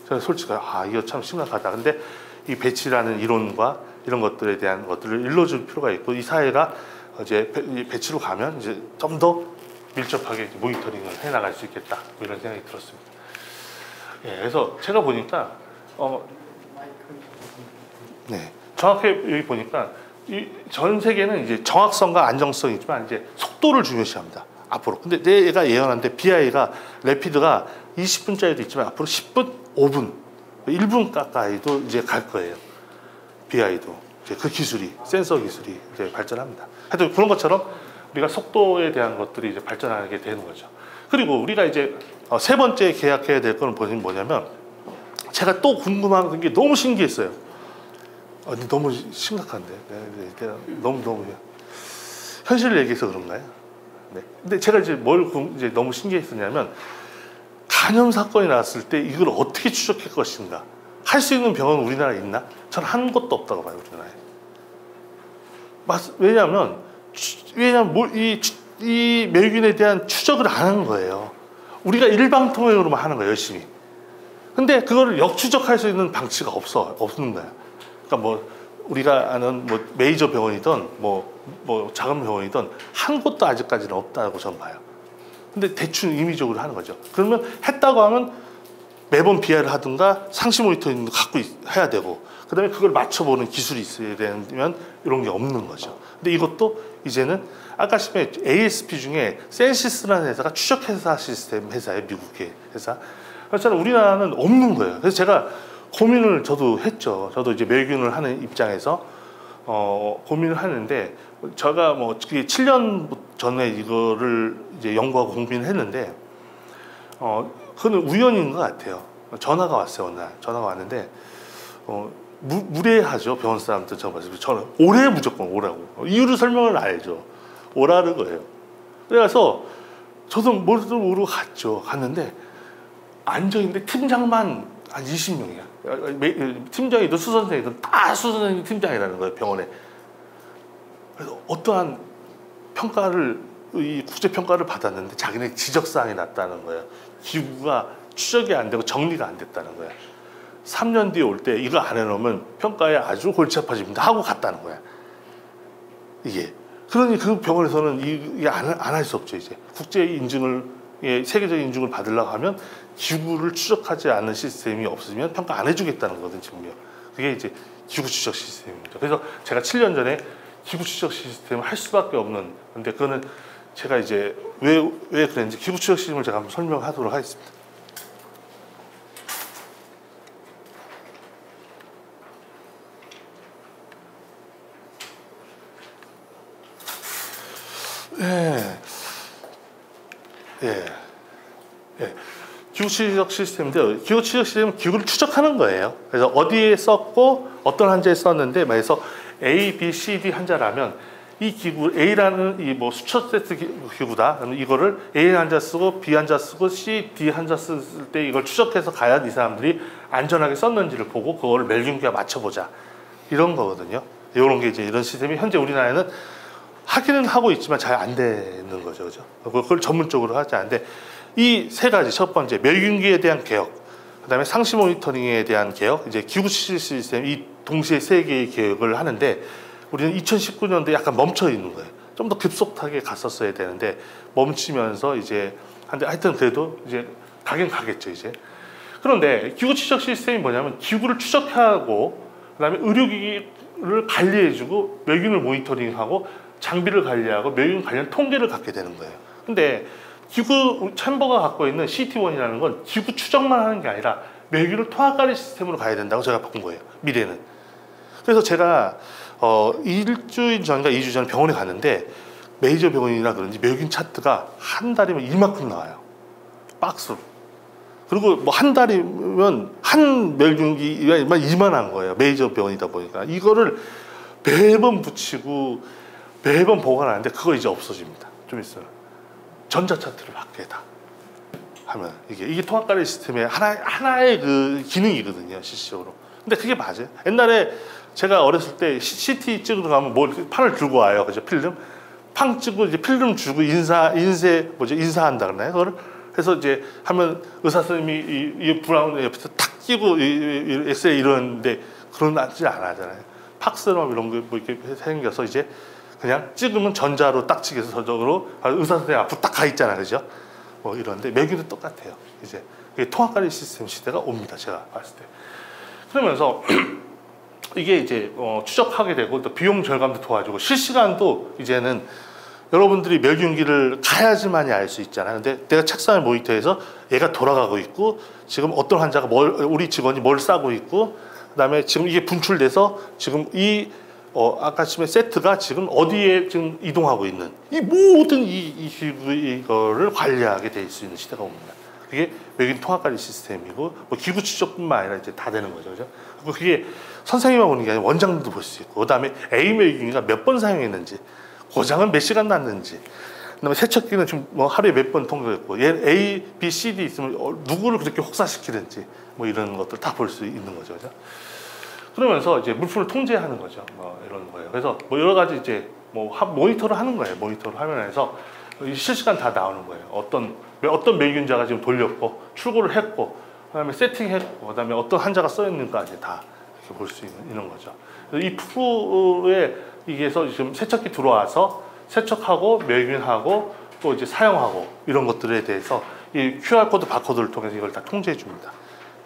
저는 솔직히 이거 참 심각하다. 근데 이 배치라는 이론과 이런 것들에 대한 것들을 일러줄 필요가 있고 이 사회가 이제 배치로 가면 이제 좀 더 밀접하게 모니터링을 해 나갈 수 있겠다. 뭐 이런 생각이 들었습니다. 예, 그래서 제가 보니까 네, 정확히 여기 보니까 전 세계는 이제 정확성과 안정성이 있지만 이제 속도를 중요시합니다. 앞으로. 근데 내가 예언한데 BI가 레피드가 20분짜리도 있지만 앞으로 10분, 5분, 1분 가까이도 이제 갈 거예요. BI도 이제 그 기술이 센서 기술이 이제 발전합니다. 하여튼 그런 것처럼 우리가 속도에 대한 것들이 이제 발전하게 되는 거죠. 그리고 우리가 이제 세 번째 계약해야 될 거는 뭐냐면 제가 또 궁금한 게 너무 신기했어요. 너무 심각한데, 너무 현실을 얘기해서 그런가요? 네. 근데 제가 이제 이제 너무 신기했었냐면 간염 사건이 났을 때 이걸 어떻게 추적할 것인가? 할 수 있는 병원 우리나라에 있나? 저는 한 곳도 없다고 봐요, 우리나라에. 왜냐하면 이 멸균에 대한 추적을 안 하는 거예요. 우리가 일방통행으로만 하는 거예요, 열심히. 근데 그거를 역추적할 수 있는 방치가 없는 거야. 그러니까 뭐 우리가 아는 뭐 메이저 병원이든 뭐 작은 병원이든 한 곳도 아직까지는 없다고 저는 봐요. 근데 대충 임의적으로 하는 거죠. 그러면 했다고 하면 매번 BI를 하든가 상시 모니터링도 갖고 해야 되고, 그 다음에 그걸 맞춰보는 기술이 있어야 되면 이런 게 없는 거죠. 근데 이것도 이제는 아까 말씀에 ASP 중에 센시스라는 회사가 추적회사 시스템 회사예요. 미국의 회사. 그래서 우리나라는 없는 거예요. 그래서 제가 고민을 저도 했죠. 저도 이제 멸균을 하는 입장에서 고민을 하는데, 제가 뭐 7년 전에 이거를 이제 연구하고 공부를 했는데, 그건 우연인 것 같아요. 전화가 왔어요. 어느 날 전화가 왔는데 무례하죠. 병원 사람들 저 말씀. 저는 오래 무조건 오라고. 이유를 설명을 알죠. 오라는 거예요. 그래서 저도 뭘도 모르고 갔는데 앉아있는데 팀장만 한 20명이야. 팀장이든 수선생이든 다 수선생 팀장이라는 거예요. 병원에. 그래서 어떠한 평가를, 이 국제평가를 받았는데 자기네 지적사항이 났다는 거예요. 기구가 추적이 안 되고 정리가 안 됐다는 거예요. 3년 뒤에 올 때 이거 안 해놓으면 평가에 아주 골치 아파집니다 하고 갔다는 거야. 이게. 그러니 그 병원에서는 이게 안 할 수 없죠. 이제 국제 인증을, 세계적인 인증을 받으려고 하면 기구를 추적하지 않는 시스템이 없으면 평가 안 해주겠다는 거거든, 증명. 그게 이제 기구 추적 시스템입니다. 그래서 제가 7년 전에 기구 추적 시스템을 할 수밖에 없는, 근데 그거는 제가 이제 왜 그랬는지 기구 추적 시스템을 제가 한번 설명하도록 하겠습니다. 기구 추적 시스템인데요. 기구 추적 시스템은 기구를 추적하는 거예요. 그래서 어디에 썼고 어떤 한자에 썼는데, 그래서 A, B, C, D 한자라면 이 기구 A라는 이 뭐 수천 세트 기구다. 그러면 이거를 A 한자 쓰고 B 한자 쓰고 C, D 한자 쓸 때 이걸 추적해서 가야 이 사람들이 안전하게 썼는지를 보고 그거를 멸균기와 맞춰보자. 이런 거거든요. 이런 게 이제 이런 시스템이 현재 우리나라에는 하기는 하고 있지만 잘 안 되는 거죠. 그죠? 그걸 전문적으로 하지 않는데, 이 세 가지, 첫 번째 멸균기에 대한 개혁, 그 다음에 상시 모니터링에 대한 개혁, 이제 기구 추적 시스템, 이 동시에 세 개의 개혁을 하는데 우리는 2019년도에 약간 멈춰 있는 거예요. 좀 더 급속하게 갔었어야 되는데 멈추면서 이제 하여튼 그래도 이제 가긴 가겠죠 이제. 그런데 기구 추적 시스템이 뭐냐면 기구를 추적하고 그다음에 의료기기를 관리해주고 멸균을 모니터링하고 장비를 관리하고 멸균 관련 통계를 갖게 되는 거예요. 근데 기구 챔버가 갖고 있는 CT1이라는 건 기구 추적만 하는 게 아니라 멸균을 통합관리 시스템으로 가야 된다고 제가 본 거예요. 미래는. 그래서 제가 일주일 전인가 2주 전에 병원에 갔는데 메이저 병원이라 그런지 멸균 차트가 한 달이면 이만큼 나와요. 박스로. 그리고 뭐 한 달이면 한 멸균기가 이만한 거예요. 메이저 병원이다 보니까. 이거를 매번 붙이고 매번 보관하는데 그거 이제 없어집니다. 좀 있어요. 전자차트를 받게 다 하면 이게 통합관리 시스템의 하나의 그 기능이거든요, 실질적으로. 근데 그게 맞아요. 옛날에 제가 어렸을 때 CT 찍으러 가면 판을 들고 와요, 그죠? 필름 팡 찍고 이제 필름 주고 인사한다 그러나요? 그거를 해서 이제 하면 의사 선생님이 이 브라운 옆에서 탁 끼고 엑스레이 이러는데 그러지 않아잖아요. 팍스럼 이런 거 뭐 이렇게 생겨서 이제 그냥 찍으면 전자로 딱 찍어서 저쪽으로 의사 선생님 앞으로 딱 가 있잖아요, 그죠? 뭐 이런데 멸균도 똑같아요. 이제 통합관리 시스템 시대가 옵니다, 제가 봤을 때. 그러면서 이게 이제 추적하게 되고 또 비용 절감도 도와주고 실시간도 이제는 여러분들이 멸균기를 가야지만이 알 수 있잖아요. 근데 내가 책상을 모니터해서 얘가 돌아가고 있고 지금 어떤 환자가 우리 직원이 뭘 싸고 있고 그다음에 지금 이게 분출돼서 지금 아까 처음에 세트가 지금 어디에 지금 이동하고 있는 이 모든 이거를 관리하게 될 수 있는 시대가 옵니다. 그게 멸균 통합관리 시스템이고 뭐 기구 추적뿐만 아니라 이제 다 되는 거죠, 그죠? 그리고 그게 선생님만 보는 게 아니라 원장도 볼 수 있고, 그다음에 A 멸균기가 몇 번 사용했는지, 고장은 몇 시간 났는지, 그다음에 세척기는 지금 뭐 하루에 몇 번 통과했고, 얘 A, B, C, D 있으면 누구를 그렇게 혹사시키는지 뭐 이런 것들 다 볼 수 있는 거죠, 그죠? 그러면서 이제 물품을 통제하는 거죠. 뭐 이런 거예요. 그래서 뭐 여러 가지 이제 뭐 모니터를 하는 거예요. 모니터를 화면에서 실시간 다 나오는 거예요. 어떤 멸균자가 지금 돌렸고 출고를 했고 그다음에 세팅했고 그다음에 어떤 환자가 써 있는까지 다 이렇게 이렇게 볼 수 있는 거죠. 이 프로에 이게서 지금 세척기 들어와서 세척하고 멸균하고 또 이제 사용하고 이런 것들에 대해서 이 QR코드 바코드를 통해서 이걸 다 통제해 줍니다.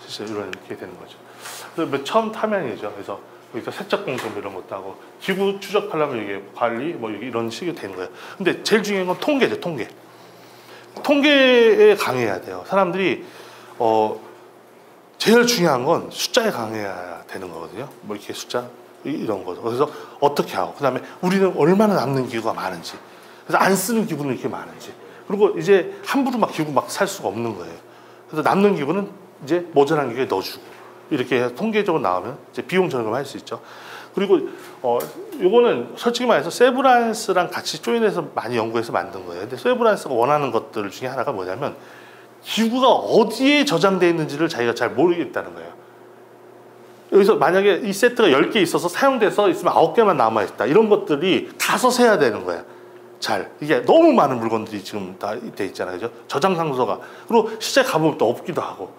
진짜 이렇게 되는 거죠. 그래서 처음 화면이죠. 그래서 여기서 세척 공정 이런 것도 하고 기구 추적하려면 이게 관리 뭐 이런 식이 되는 거예요. 근데 제일 중요한 건 통계죠. 통계에 강해야 돼요. 사람들이 제일 중요한 건 숫자에 강해야 되는 거거든요. 뭐 이렇게 숫자 이런 거죠. 그래서 어떻게 하고 그다음에 우리는 얼마나 남는 기구가 많은지, 그래서 안 쓰는 기구는 이렇게 많은지, 그리고 이제 함부로 막 기구 막 살 수가 없는 거예요. 그래서 남는 기구는 이제 모자란 기구에 넣어주고 이렇게 통계적으로 나오면 이제 비용 절감할 수 있죠. 그리고 요거는 솔직히 말해서 세브란스랑 같이 조인해서 많이 연구해서 만든 거예요. 근데 세브란스가 원하는 것들 중에 하나가 뭐냐면 기구가 어디에 저장되어 있는지를 자기가 잘 모르겠다는 거예요. 여기서 만약에 이 세트가 10개 있어서 사용돼서 있으면 9개만 남아있다, 이런 것들이 다 서세야 되는 거야. 잘 이게 너무 많은 물건들이 지금 다 돼 있잖아요. 그죠? 저장 장소가, 그리고 실제 가보면 또 없기도 하고,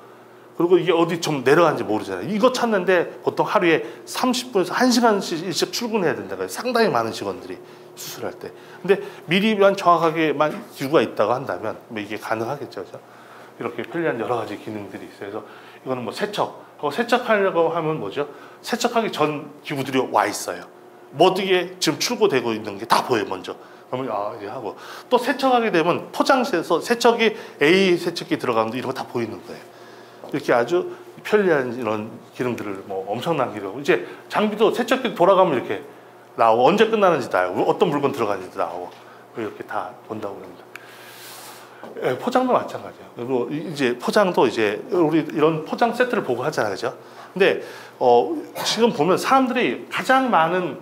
그리고 이게 어디 좀 내려간지 모르잖아요. 이거 찾는데 보통 하루에 30분에서 1시간씩 일찍 출근해야 된다고요. 상당히 많은 직원들이 수술할 때. 근데 미리만 정확하게만 기구가 있다고 한다면 뭐 이게 가능하겠죠. 그죠? 이렇게 편리한 여러 가지 기능들이 있어요. 그래서 이거는 뭐 세척하려고 하면 뭐죠? 세척하기 전 기구들이 와 있어요. 모두게 지금 출고되고 있는 게 다 보여요. 먼저. 그러면 이제 하고 또 세척하게 되면 포장지에서 세척이 A 세척기 들어가는데 이런 거 다 보이는 거예요. 이렇게 아주 편리한 이런 기능들을 뭐 엄청난 기능. 이제 장비도 세척기 돌아가면 이렇게 나오고 언제 끝나는지 다 알고 어떤 물건 들어가는지도 나오고 이렇게 다 본다고 합니다. 예, 포장도 마찬가지예요. 그리고 이제 포장도 이제 우리 이런 포장 세트를 보고 하잖아요, 그죠? 근데 지금 보면 사람들이 가장 많은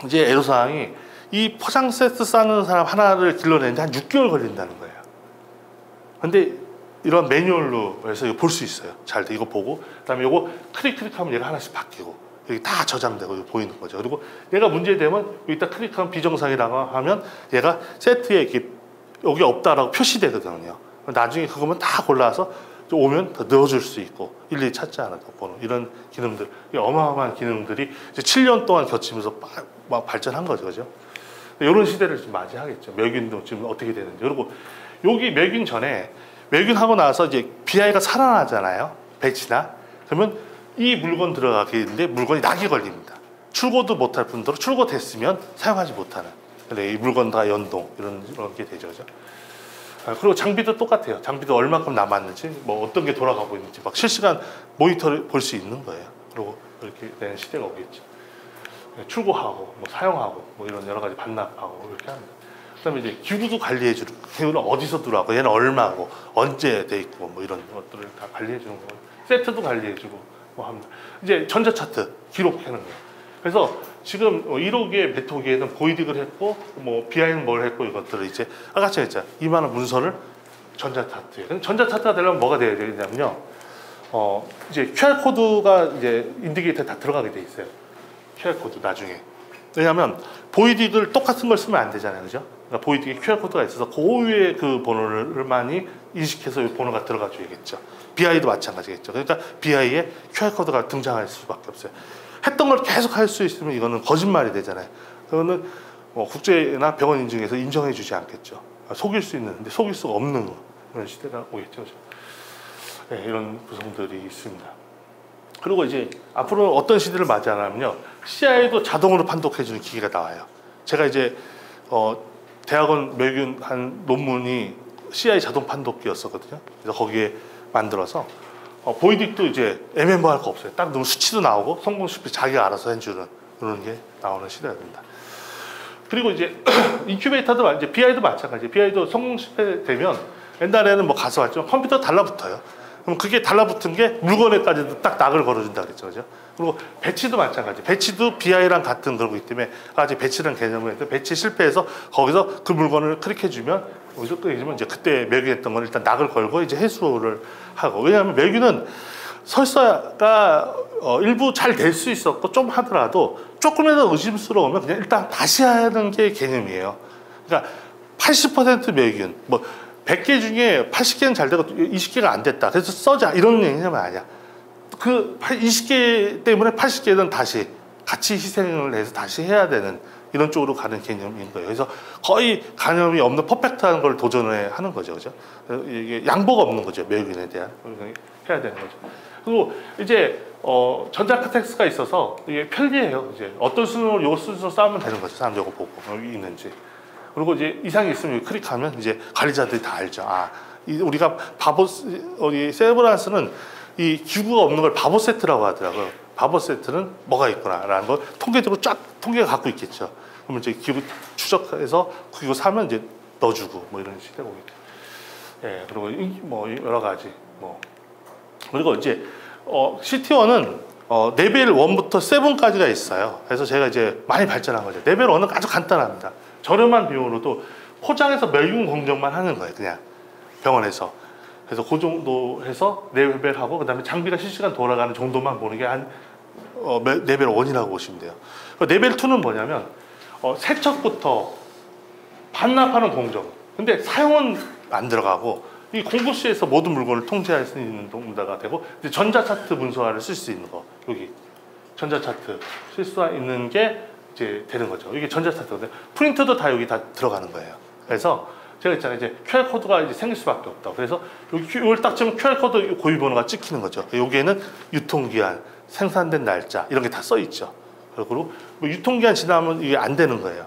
이제 애로사항이 이 포장 세트 싸는 사람 하나를 길러내는데 한 6개월 걸린다는 거예요. 근데 이런 매뉴얼로 해서 이거 볼 수 있어요. 잘 돼. 이거 보고 그다음에 이거 클릭하면 얘가 하나씩 바뀌고 여기 다 저장되고 이거 보이는 거죠. 그리고 얘가 문제되면 여기다 클릭하면 비정상이라고 하면 얘가 세트에 이렇게 여기 없다라고 표시되거든요. 나중에 그거면 다 골라서 오면 더 넣어줄 수 있고 일일이 찾지 않아도 보는 이런 기능들, 어마어마한 기능들이 이제 7년 동안 겹치면서 막 발전한 거죠, 그죠? 이런 시대를 좀 맞이하겠죠. 멸균도 지금 어떻게 되는지. 그리고 여기 멸균 전에 멸균하고 나서 이제 BI가 살아나잖아요. 배치나. 그러면 이 물건 들어가게 물건이 낙이 걸립니다. 출고도 못할 뿐더러 출고됐으면 사용하지 못하는. 근데 이 물건 다 연동 이런 게 되죠, 그죠? 그리고 장비도 똑같아요. 장비도 얼마큼 남았는지, 뭐 어떤 게 돌아가고 있는지 막 실시간 모니터를 볼 수 있는 거예요. 그리고 이렇게 되는 시대가 오겠죠. 출고하고, 뭐 사용하고, 뭐 이런 여러 가지 반납하고 이렇게 합니다. 그다음에 이제 기구도 관리해주는, 기구는 어디서 들어가고, 얘는 얼마고, 언제 돼 있고, 뭐 이런 것들을 다 관리해주는 거고, 세트도 관리해주고, 뭐 합니다. 이제 전자차트 기록하는 거예요. 그래서 지금 1호기에 메토기에는 보이딕을 했고, 뭐 BI는 뭘 했고, 이것들을 이제 아까 했잖아요. 이만한 문서를 전자차트에. 전자차트가 되려면 뭐가 돼야 되냐면요. 이제 QR코드가 이제 인디게이터에 다 들어가게 돼 있어요. QR코드 나중에. 왜냐하면 보이딕을 똑같은 걸 쓰면 안 되잖아요, 그죠? 그러니까 보이딕에 QR코드가 있어서 그 위에 그 번호를만이 인식해서 이 번호가 들어가 줘야겠죠. BI도 마찬가지겠죠. 그러니까 BI에 QR코드가 등장할 수밖에 없어요. 했던 걸 계속 할 수 있으면 이거는 거짓말이 되잖아요. 그거는 국제나 병원 인증에서 인정해 주지 않겠죠. 속일 수 있는데 속일 수가 없는 그런 시대가 오겠죠. 네, 이런 구성들이 있습니다. 그리고 이제 앞으로 어떤 시대를 맞이하냐면요, CI도 자동으로 판독해주는 기계가 나와요. 제가 이제 대학원 멸균한 논문이 CI 자동 판독기였었거든요. 그래서 거기에 만들어서 보이딕도 이제 애매모 할 거 없어요. 딱 넣으면 수치도 나오고 성공 실패 자기가 알아서 해주는 그런 게 나오는 시대가 됩니다. 그리고 이제 인큐베이터도 이제 BI도 마찬가지. BI도 성공 실패 되면 옛날에는 뭐 가서 왔지만 컴퓨터 달라붙어요. 그럼 그게 달라붙은 게 물건에까지도 딱 낙을 걸어준다 그랬죠, 그죠? 그리고 배치도 마찬가지. 배치도 BI랑 같은 그런 거기 때문에 아직 배치라는 개념을 했는데 배치 실패해서 거기서 그 물건을 클릭해주면 여기서 끄해주면 이제 그때 멸균했던 건 일단 낙을 걸고 이제 해수를 하고. 왜냐하면 멸균은 설사가 일부 잘 될 수 있었고 좀 하더라도 조금이라도 의심스러우면 그냥 일단 다시 하는 게 개념이에요. 그러니까 80% 멸균, 뭐 100개 중에 80개는 잘 되고 20개가 안 됐다, 그래서 써자, 이런 개념은 아니야. 그 20개 때문에 80개는 다시 같이 희생을 해서 다시 해야 되는 이런 쪽으로 가는 개념인 거예요. 그래서 거의 가념이 없는 퍼펙트한 걸 도전을 하는 거죠. 그죠? 이게 양보가 없는 거죠. 매국인에 대한. 해야 되는 거죠. 그리고 이제 전자카텍스가 있어서 이게 편리해요. 이제 어떤 순으로 요 순서로 쌓으면 되는 거죠. 사람 저거 보고 여기 있는지. 그리고 이제 이상이 있으면 여기 클릭하면 이제 관리자들이 다 알죠. 아, 우리가 바보 세브란스는 이 기구가 없는 걸 바보 세트라고 하더라고요. 바보 세트는 뭐가 있구나라는 걸 통계적으로 쫙 통계가 갖고 있겠죠. 그러면 이제 기구 추적해서 기구 사면 이제 넣어주고 뭐 이런 시대가 오겠죠. 예, 그리고 뭐 여러 가지 뭐 그리고 이제 CT1은 레벨 1부터 7까지가 있어요. 그래서 제가 이제 많이 발전한 거죠. 레벨 1은 아주 간단합니다. 저렴한 비용으로도 포장해서 멸균 공정만 하는 거예요. 그냥 병원에서. 그래서 그 정도 해서 레벨하고 그다음에 장비가 실시간 돌아가는 정도만 보는 게 한 레벨 1이라고 보시면 돼요. 레벨 2는 뭐냐면 세척부터 반납하는 공정. 근데 사용은 안 들어가고 이 공급시에서 모든 물건을 통제할 수 있는 동자가 되고 이제 전자차트 문서화를 쓸 수 있는 거 여기 전자차트 쓸 수 있는 게 이제 되는 거죠. 이게 전자차트인데 프린트도 다 여기 다 들어가는 거예요. 그래서 제가 있잖아요. 이제 QR 코드가 이제 생길 수밖에 없다. 그래서 여기 이걸 딱 치면 QR 코드 고유번호가 찍히는 거죠. 여기에는 유통기한, 생산된 날짜 이런 게 다 써 있죠. 그리고 뭐 유통기한 지나면 이게 안 되는 거예요.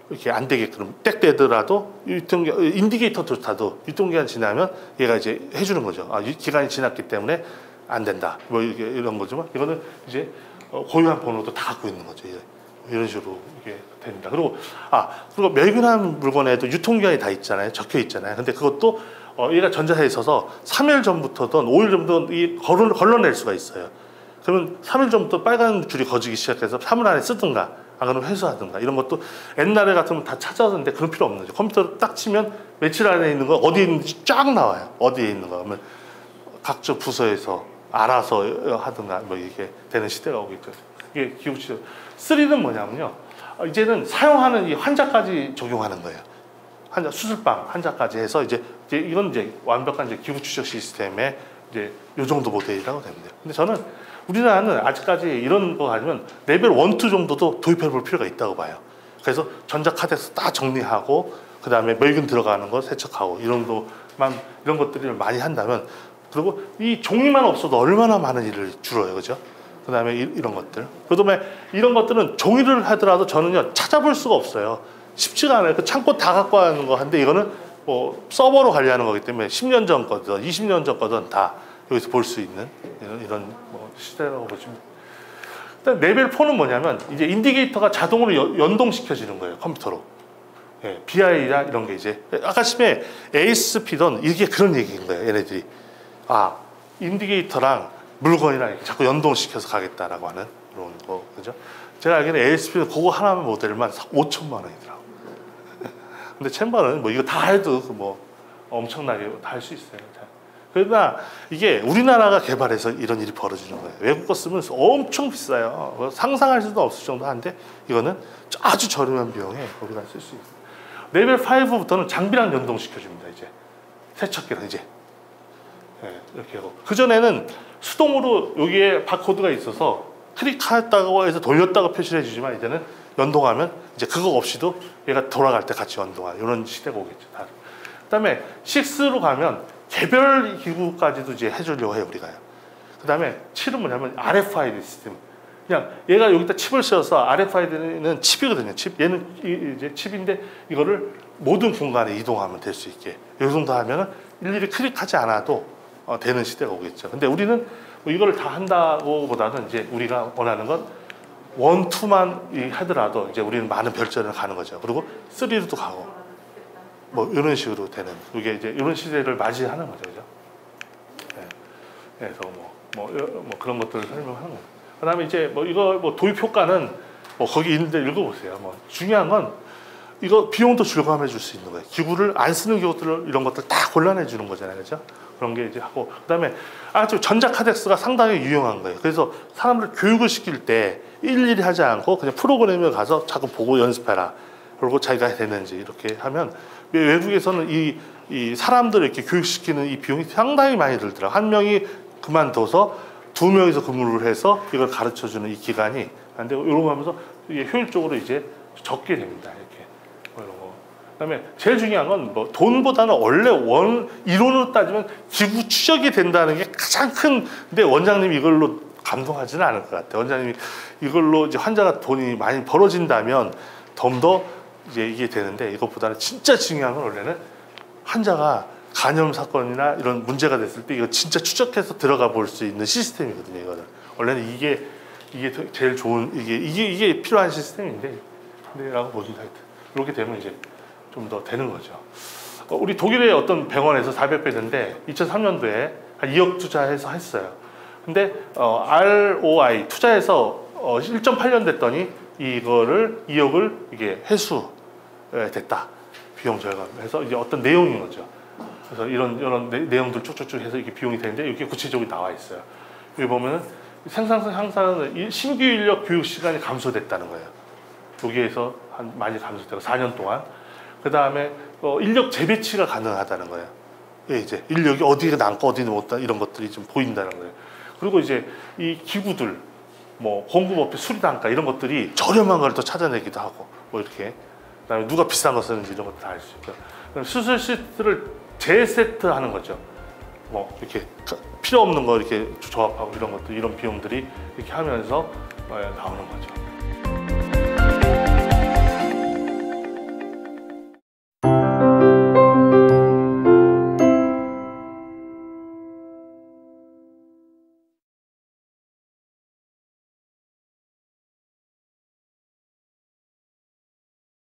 이렇게 안 되게끔 땡 되더라도 인디게이터조차도 유통기한 지나면 얘가 이제 해주는 거죠. 아, 기간이 지났기 때문에 안 된다. 뭐 이런 거지만 이거는 이제 고유한 번호도 다 갖고 있는 거죠. 이런 식으로 이게 됩니다. 그리고 멸균한 물건에도 유통기한이 다 있잖아요. 적혀 있잖아요. 근데 그것도 얘가 전자사에 있어서 3일 전부터든 5일 전부터 걸러낼 수가 있어요. 그러면 3일 전부터 빨간 줄이 거지기 시작해서 3일 안에 쓰든가 안 그러면 회수하든가 이런 것도 옛날에 같으면 다 찾아서는데 그런 필요 없는 거죠. 컴퓨터를 딱 치면 며칠 안에 있는 거 어디에 있는지 쫙 나와요. 어디에 있는 거 하면 각종 부서에서 알아서 하든가 뭐 이게 되는 시대가 오겠죠. 이게 기록시대 3는 뭐냐면요. 이제는 사용하는 이 환자까지 적용하는 거예요. 수술방 환자까지 해서 이제 이건 이제 완벽한 이제 기구 추적 시스템의 이제 요 정도 모델이라고 됩니다. 근데 저는 우리나라는 아직까지 이런 거 가지면 레벨 1, 2 정도도 도입해 볼 필요가 있다고 봐요. 그래서 전자카드에서 딱 정리하고 그 다음에 멸균 들어가는 거 세척하고 이런 것들을 많이 한다면 그리고 이 종이만 없어도 얼마나 많은 일을 줄어요. 그죠? 그 다음에 이런 것들. 그 다음에 이런 것들은 종이를 하더라도 저는요, 찾아볼 수가 없어요. 쉽지가 않아요. 그 창고 다 갖고 가는 거 한데 이거는 뭐 서버로 관리하는 거기 때문에 10년 전 거든 20년 전 거든 다 여기서 볼 수 있는 이런 뭐 시대라고 보시면. 일단 레벨 4는 뭐냐면 이제 인디게이터가 자동으로 연동시켜지는 거예요. 컴퓨터로. 예, BI나 이런 게 이제 아까 심에 ASP든 이게 그런 얘기인 거예요. 얘네들이. 아, 인디게이터랑 물건이랑 이렇게 자꾸 연동시켜서 가겠다라고 하는 그런 거, 그죠? 제가 알기로는 ASP는 그거 하나 모델만 5천만 원이더라고. 근데 챔버는 뭐 이거 다 해도 뭐 엄청나게 다 할 수 있어요. 그러나 이게 우리나라가 개발해서 이런 일이 벌어지는 거예요. 외국 거 쓰면 엄청 비싸요. 상상할 수도 없을 정도 한데 이거는 아주 저렴한 비용에 우리가 쓸 수 있어요. 레벨 5부터는 장비랑 연동시켜줍니다. 이제 세척기랑 이제 이렇게 하고 그 전에는 수동으로 여기에 바코드가 있어서 클릭했다고 해서 돌렸다가 표시를 해주지만 이제는 연동하면 이제 그거 없이도 얘가 돌아갈 때 같이 연동하는 이런 시대가 오겠죠. 그다음에 6로 가면 개별 기구까지도 이제 해주려고 해요. 우리가요. 그다음에 7은 뭐냐면 RFID 시스템. 그냥 얘가 여기다 칩을 씌워서 RFID는 칩이거든요. 칩. 얘는 이제 칩인데 이거를 모든 공간에 이동하면 될 수 있게. 이 정도 하면은 일일이 클릭하지 않아도 되는 시대가 오겠죠. 근데 우리는 뭐 이걸 다 한다고 보다는 이제 우리가 원하는 건 1, 2만 하더라도 이제 우리는 많은 별전을 가는 거죠. 그리고 3로도 가고 뭐 이런 식으로 되는 이게 이제 이런 시대를 맞이하는 거죠. 그죠? 네. 그래서 뭐 그런 것들을 설명하는 거예요. 그다음에 이제 뭐 이거 뭐 도입 효과는 뭐 거기 있는데 읽어보세요. 뭐 중요한 건 이거 비용도 절감해 줄 수 있는 거예요. 기구를 안 쓰는 기구들 이런 것들 다 골라내 주는 거잖아요. 그죠? 그런 게 이제 하고 그다음에 아주 전자카덱스가 상당히 유용한 거예요. 그래서 사람들 교육을 시킬 때 일일이 하지 않고 그냥 프로그램을 가서 자꾸 보고 연습해라. 그리고 자기가 되는지 이렇게 하면 외국에서는 이 사람들을 이렇게 교육시키는 이 비용이 상당히 많이 들더라고요. 한 명이 그만둬서 2명이서 근무를 해서 이걸 가르쳐주는 이 기간이 안 되고 이런 거 하면서 이게 효율적으로 이제 적게 됩니다. 이렇게 뭐 이런 거. 그다음에 제일 중요한 건 뭐 돈보다는 원래 이론으로 따지면 기부 추적이 된다는 게 가장 큰. 근데 원장님이 이걸로 감동하지는 않을 것 같아요. 원장님이 이걸로 이제 환자가 돈이 많이 벌어진다면 좀 더 이제 이게 되는데, 이것보다는 진짜 중요한 건 원래는 환자가 간염 사건이나 이런 문제가 됐을 때 이거 진짜 추적해서 들어가 볼 수 있는 시스템이거든요. 이거는 원래는 이게 제일 좋은 이게 필요한 시스템인데, 라고 보시면 하여튼 이렇게 되면 이제 좀 더 되는 거죠. 우리 독일의 어떤 병원에서 400배드인데 2003년도에 한 2억 투자해서 했어요. 근데 ROI 투자해서 1.8년 됐더니 이거를 2억을 이게 회수됐다. 비용 절감해서 이제 어떤 내용인 거죠. 그래서 이런 내용들 쭉쭉쭉 해서 이게 비용이 되는데 이게 구체적으로 나와 있어요. 여기 보면은 생산성 향상은 신규 인력 교육 시간이 감소됐다는 거예요. 여기에서 많이 감소되고 4년 동안. 그 다음에 인력 재배치가 가능하다는 거예요. 예, 이제 인력이 어디가 남고 어디는 못다 이런 것들이 좀 보인다는 거예요. 그리고 이제 이 기구들, 뭐 공급업체 수리단가 이런 것들이 저렴한 걸 또 찾아내기도 하고, 뭐 이렇게. 그다음에 누가 비싼 거 쓰는지 이런 것도 다 알 수 있고. 수술 시트를 재세트하는 거죠. 뭐 이렇게 필요 없는 거 이렇게 조합하고 이런 것들, 이런 비용들이 이렇게 하면서 나오는 거죠.